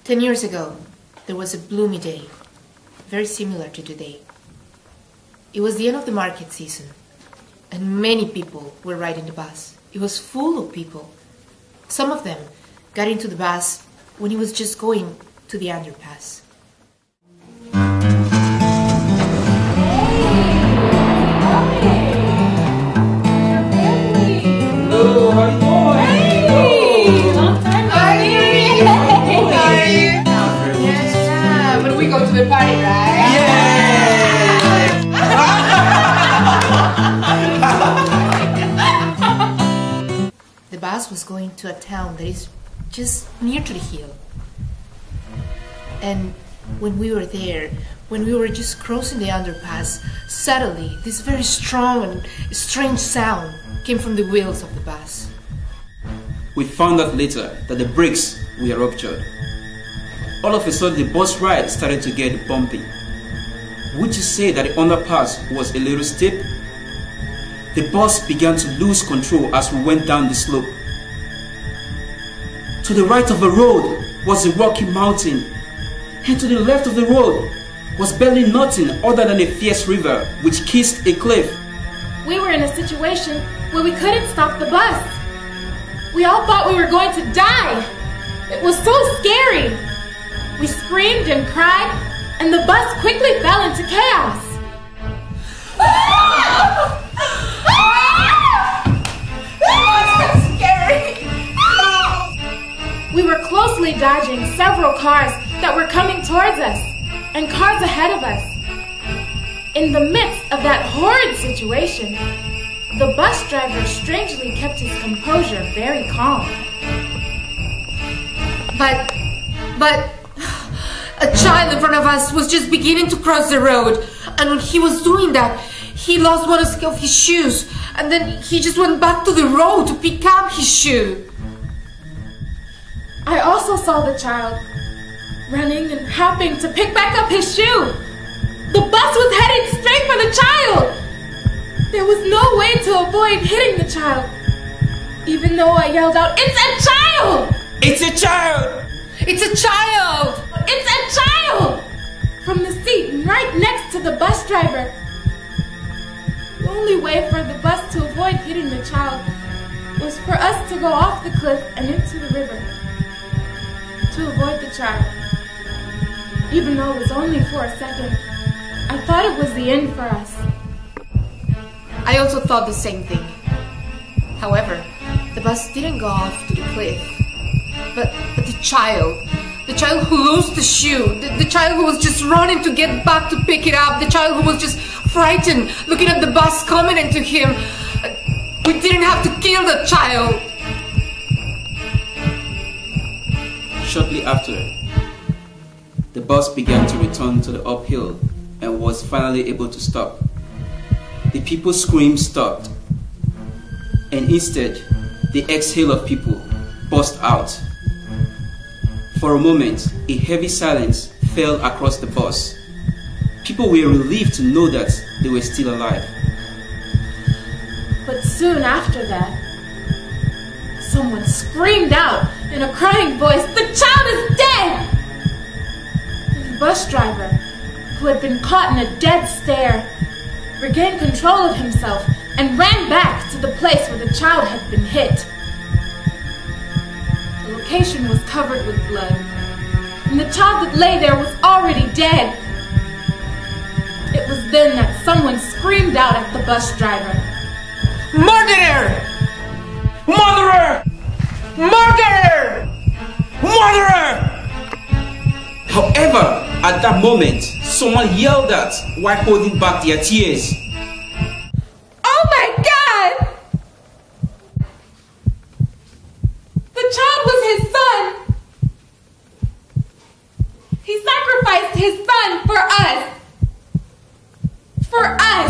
10 years ago, there was a gloomy day, very similar to today. It was the end of the market season, and many people were riding the bus. It was full of people. Some of them got into the bus when it was just going to the underpass. Hello, how you doing? Hey! Long time no see! Yeah, but we go to the party, right? Yeah! The bus was going to a town that is just near to the hill. And when we were there, when we were just crossing the underpass, suddenly this very strong and strange sound came from the wheels of the bus. We found out later that the brakes were ruptured. All of a sudden the bus ride started to get bumpy. Would you say that the underpass was a little steep? The bus began to lose control as we went down the slope. To the right of the road was a rocky mountain, and to the left of the road was barely nothing other than a fierce river which kissed a cliff. We were in a situation where we couldn't stop the bus. We all thought we were going to die. It was so scary. We screamed and cried, and the bus quickly fell into chaos. We were closely dodging several cars that were coming towards us, and cars ahead of us. In the midst of that horrid situation, the bus driver strangely kept his composure very calm. But a child in front of us was just beginning to cross the road, and when he was doing that, he lost one of his shoes, and then he just went back to the road to pick up his shoe. I also saw the child running and hopping to pick back up his shoe. The bus was headed straight for the child. There was no way to avoid hitting the child, even though I yelled out, "It's a child! It's a child! It's a child! It's a child!" from the seat right next to the bus driver. The only way for the bus to avoid hitting the child was for us to go off the cliff and into the river to avoid the child. Even though it was only for a second, I thought it was the end for us. I also thought the same thing. However, the bus didn't go off to the cliff. But the child who lost the shoe, the child who was just running to get back to pick it up, the child who was just frightened, looking at the bus coming into him. We didn't have to kill the child. Shortly after, the bus began to return to the uphill and was finally able to stop. The people's screams stopped, and instead, the exhale of people burst out. For a moment, a heavy silence fell across the bus. People were relieved to know that they were still alive. But soon after that, someone screamed out in a crying voice, "The child is dead!" And the bus driver, who had been caught in a dead stare, regained control of himself and ran back to the place where the child had been hit. The location was covered with blood, and the child that lay there was already dead. It was then that someone screamed out at the bus driver, Murderer! Murderer! Murderer! Murderer! However, at that moment, someone yelled out while holding back their tears, "Oh my God! The child was his son! He sacrificed his son for us! For us!